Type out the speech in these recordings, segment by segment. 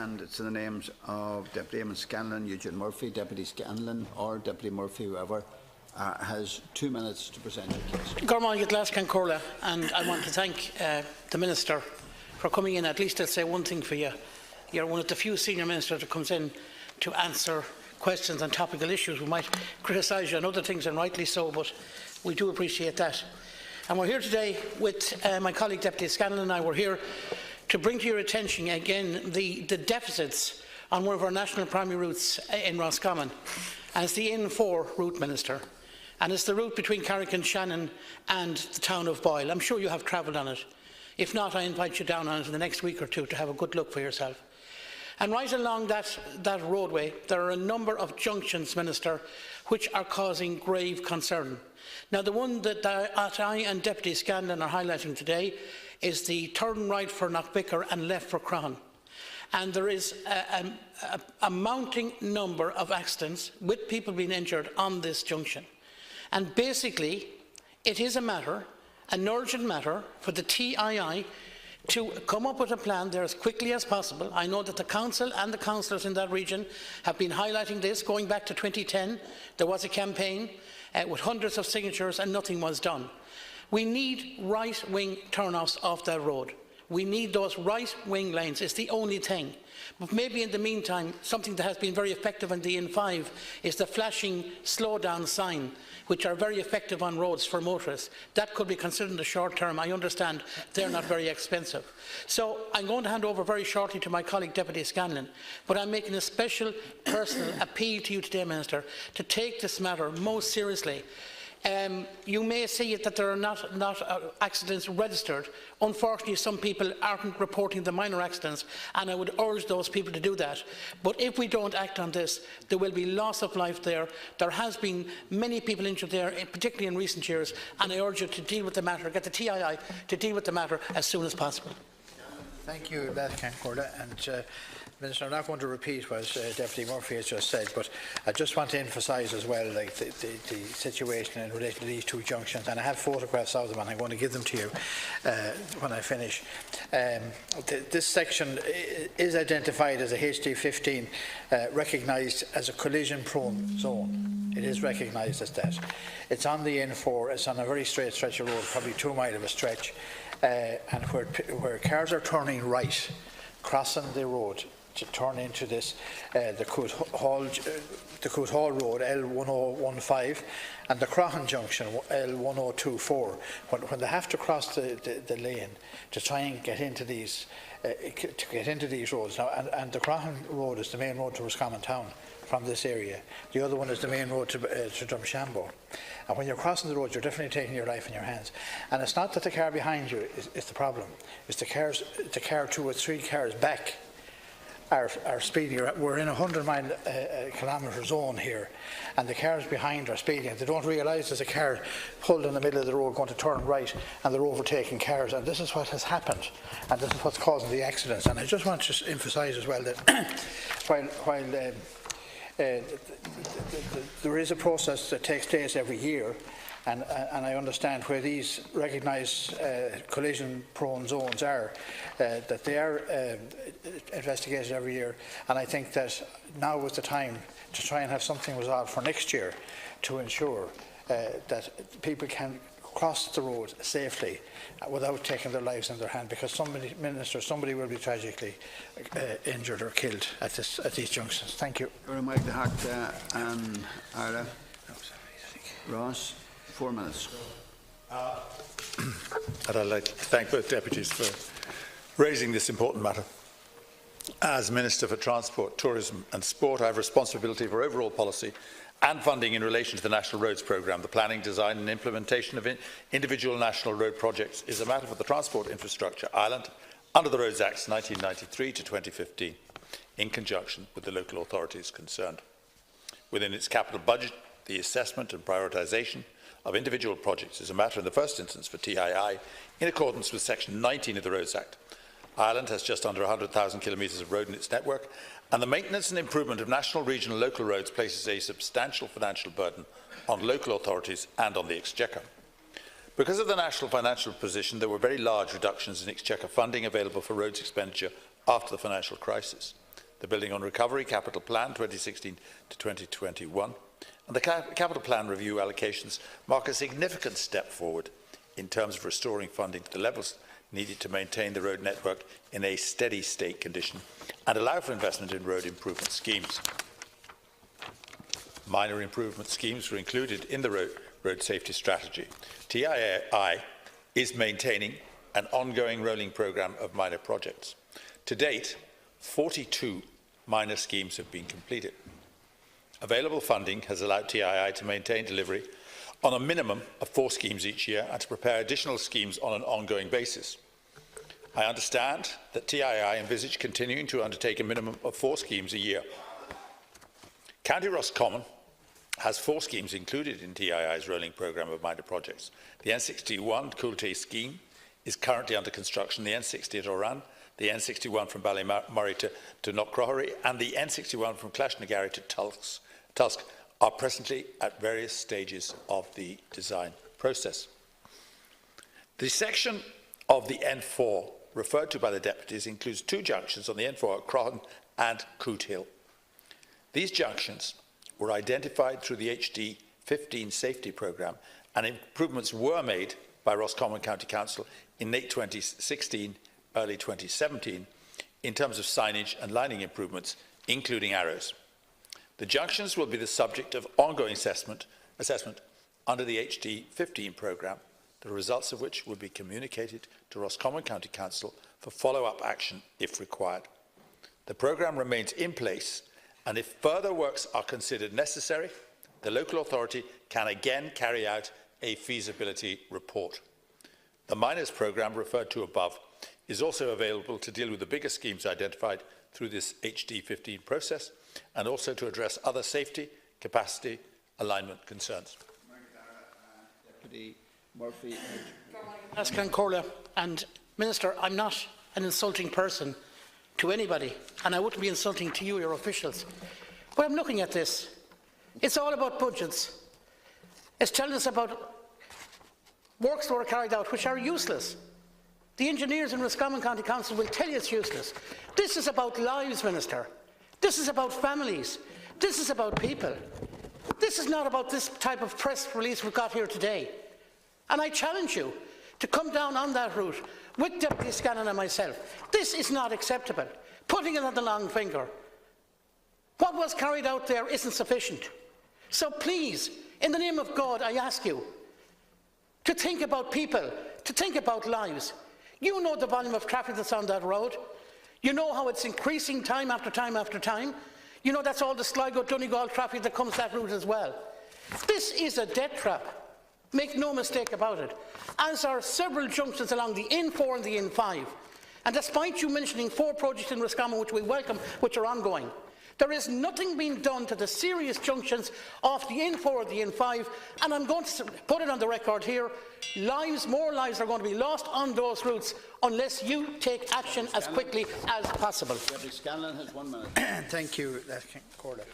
And it's in the names of Deputy Eamon Scanlon, Eugene Murphy, Deputy Scanlon or Deputy Murphy, whoever, has 2 minutes to present your case. And I want to thank the Minister for coming in. At least I'll say one thing for you. You're one of the few senior ministers that comes in to answer questions on topical issues. We might criticise you on other things, and rightly so, but we do appreciate that. And we're here today with my colleague Deputy Scanlon and I. We're here to bring to your attention again the deficits on one of our national primary routes in Roscommon. And it's the N4 route, Minister. And it's the route between Carrick-on-Shannon and the town of Boyle. I'm sure you have travelled on it. If not, I invite you down on it in the next week or two to have a good look for yourself. And right along that roadway, there are a number of junctions, Minister, which are causing grave concern. Now, the one that I and Deputy Scanlon are highlighting today is the turn right for Knockbicker and left for Croghan. And there is a mounting number of accidents with people being injured on this junction. And basically, it is an urgent matter for the TII to come up with a plan there as quickly as possible. I know that the Council and the councillors in that region have been highlighting this. Going back to 2010, there was a campaign with hundreds of signatures and nothing was done. We need right-wing turn-offs off that road. We need those right-wing lanes. It's the only thing. But maybe in the meantime, something that has been very effective on the N5 is the flashing slow-down sign, which are very effective on roads for motorists. That could be considered in the short term. I understand they're not very expensive. So I'm going to hand over very shortly to my colleague Deputy Scanlon, but I'm making a special personal appeal to you today, Minister, to take this matter most seriously. You may see that there are not accidents registered. Unfortunately, some people aren't reporting the minor accidents, and I would urge those people to do that. But if we don't act on this, there will be loss of life there. There has been many people injured there, particularly in recent years, and I urge you to deal with the matter, get the TII to deal with the matter as soon as possible. Thank you, Corda. And Minister, I'm not going to repeat what Deputy Murphy has just said, but I just want to emphasise as well the situation in relation to these two junctions, and I have photographs of them and I'm going to give them to you when I finish. This section is identified as a HD15, recognised as a collision-prone zone. It is recognised as that. It's on the N4, it's on a very straight stretch of road, probably 2 miles of a stretch, and where cars are turning right, crossing the road to turn into this, the Coot Hall Road, L1015, and the Croghan Junction, L1024, when they have to cross the lane to try and get into these roads. Now, and the Croghan Road is the main road to Roscommon Town from this area. The other one is the main road to Drumshanbo. And when you're crossing the road, you're definitely taking your life in your hands. And it's not that the car behind you is the problem. It's the car 2 or 3 cars back are speeding. We're in a 100-mile-kilometre zone here, and the cars behind are speeding. They don't realise there's a car pulled in the middle of the road going to turn right, and they're overtaking cars. And this is what has happened, and this is what's causing the accidents. And I just want to emphasise as well that while there is a process that takes place every year, and I understand where these recognised collision-prone zones are, that they are investigated every year, and I think that now is the time to try and have something resolved for next year to ensure that people can cross the road safely without taking their lives in their hand, because somebody will be tragically injured or killed at these junctions. Thank you. Ross, 4 minutes. And I'd like to thank both deputies for raising this important matter. As Minister for Transport, Tourism and Sport, I have responsibility for overall policy and funding in relation to the National Roads Programme. The planning, design and implementation of individual national road projects is a matter for the Transport Infrastructure Ireland under the Roads Acts 1993 to 2015, in conjunction with the local authorities concerned. Within its capital budget, the assessment and prioritisation of individual projects is a matter in the first instance for TII in accordance with Section 19 of the Roads Act. Ireland has just under 100,000 kilometres of road in its network, and the maintenance and improvement of national, regional and local roads places a substantial financial burden on local authorities and on the Exchequer. Because of the national financial position, there were very large reductions in Exchequer funding available for roads expenditure after the financial crisis. the Building on Recovery Capital Plan 2016 to 2021, and the Capital Plan review allocations mark a significant step forward in terms of restoring funding to the levels needed to maintain the road network in a steady state condition and allow for investment in road improvement schemes. Minor improvement schemes were included in the road safety strategy. TII is maintaining an ongoing rolling programme of minor projects. To date, 42 minor schemes have been completed. Available funding has allowed TII to maintain delivery on a minimum of 4 schemes each year and to prepare additional schemes on an ongoing basis. I understand that TII envisage continuing to undertake a minimum of 4 schemes a year. County Roscommon has 4 schemes included in TII's rolling programme of minor projects. The N61 Cooltay scheme is currently under construction, the N60 at Oran, the N61 from Ballymurray to Knockcrohary, and the N61 from Clashnagarry to Tusk are presently at various stages of the design process. The section of the N4 referred to by the deputies includes 2 junctions on the N4 at Croghan and Cootehill. These junctions were identified through the HD 15 safety programme, and improvements were made by Roscommon County Council in late 2016, early 2017, in terms of signage and lining improvements, including arrows. The junctions will be the subject of ongoing assessment under the HD 15 programme, the results of which will be communicated to Roscommon County Council for follow-up action if required. The programme remains in place, and if further works are considered necessary, the local authority can again carry out a feasibility report. The miners programme referred to above is also available to deal with the bigger schemes identified through this HD 15 process and also to address other safety, capacity, alignment concerns. Deputy Murphy. And Minister, I'm not an insulting person to anybody, and I wouldn't be insulting to you, your officials. But I'm looking at this. It's all about budgets. It's telling us about works that were carried out which are useless. The engineers in Roscommon County Council will tell you it's useless. This is about lives, Minister. This is about families. This is about people. This is not about this type of press release we've got here today. And I challenge you to come down on that route with Deputy Scanlon and myself. This is not acceptable. Putting it on the long finger. What was carried out there isn't sufficient. So please, in the name of God, I ask you to think about people, to think about lives. You know the volume of traffic that's on that road. You know how it's increasing time after time after time. You know that's all the Sligo-Donegal traffic that comes that route as well. This is a death trap. Make no mistake about it. As are several junctions along the N4 and the N5. And despite you mentioning 4 projects in Roscommon which we welcome, which are ongoing, there is nothing being done to the serious junctions of the N4 or the N5, and I'm going to put it on the record here, more lives are going to be lost on those routes unless you take action as quickly as possible. Deputy Scanlon has 1 minute. Thank you, Corda.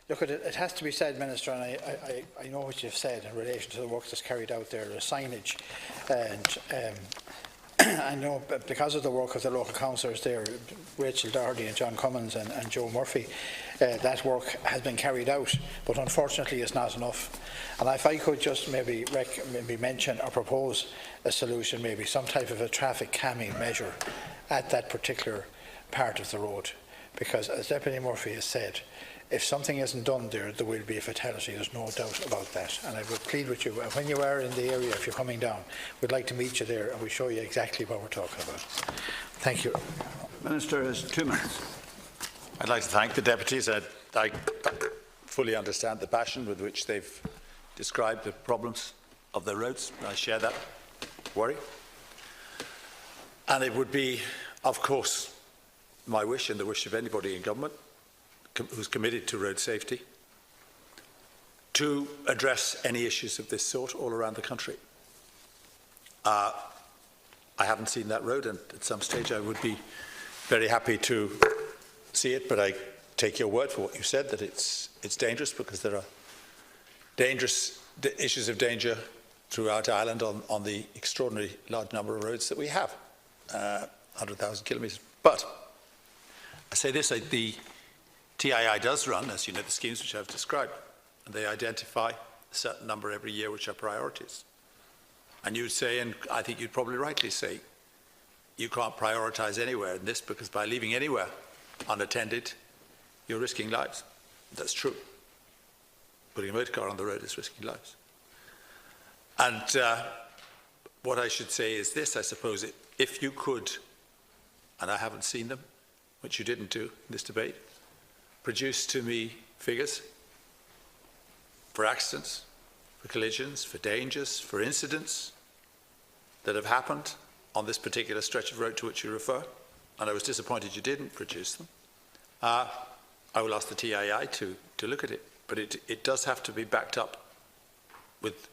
Look, it has to be said, Minister, and I know what you've said in relation to the work that's carried out there, the signage, and I know because of the work of the local councillors there, Rachel Doherty and John Cummins and Joe Murphy, that work has been carried out, but unfortunately it's not enough. And if I could just maybe mention or propose a solution, maybe some type of a traffic calming measure at that particular part of the road, because as Deputy Murphy has said, if something isn't done there, there will be a fatality. There's no doubt about that. And I would plead with you, when you are in the area, if you're coming down, we'd like to meet you there and we'll show you exactly what we're talking about. Thank you. Minister has 2 minutes. I'd like to thank the deputies. I fully understand the passion with which they've described the problems of their roads. I share that worry. And it would be, of course, my wish and the wish of anybody in government who's committed to road safety, to address any issues of this sort all around the country. I haven't seen that road, and at some stage I would be very happy to see it, but I take your word for what you said, that it's dangerous, because there are issues of danger throughout Ireland on the extraordinarily large number of roads that we have, 100,000 kilometres. But I say this, the TII does run, as you know, the schemes which I've described, and they identify a certain number every year which are priorities. And you'd say, and I think you'd probably rightly say, you can't prioritise anywhere in this because by leaving anywhere unattended, you're risking lives. That's true. Putting a motor car on the road is risking lives. And what I should say is this, I suppose, if you could, and I haven't seen them, which you didn't do in this debate, produce to me figures for accidents, for collisions, for dangers, for incidents that have happened on this particular stretch of road to which you refer, and I was disappointed you didn't produce them, I will ask the TII to look at it. But it does have to be backed up with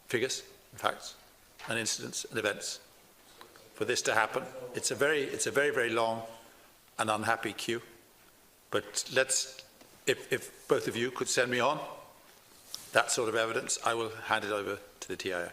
figures, and facts, and incidents and events for this to happen. It's a very, very long and unhappy queue. But if both of you could send me on that sort of evidence, I will hand it over to the TII.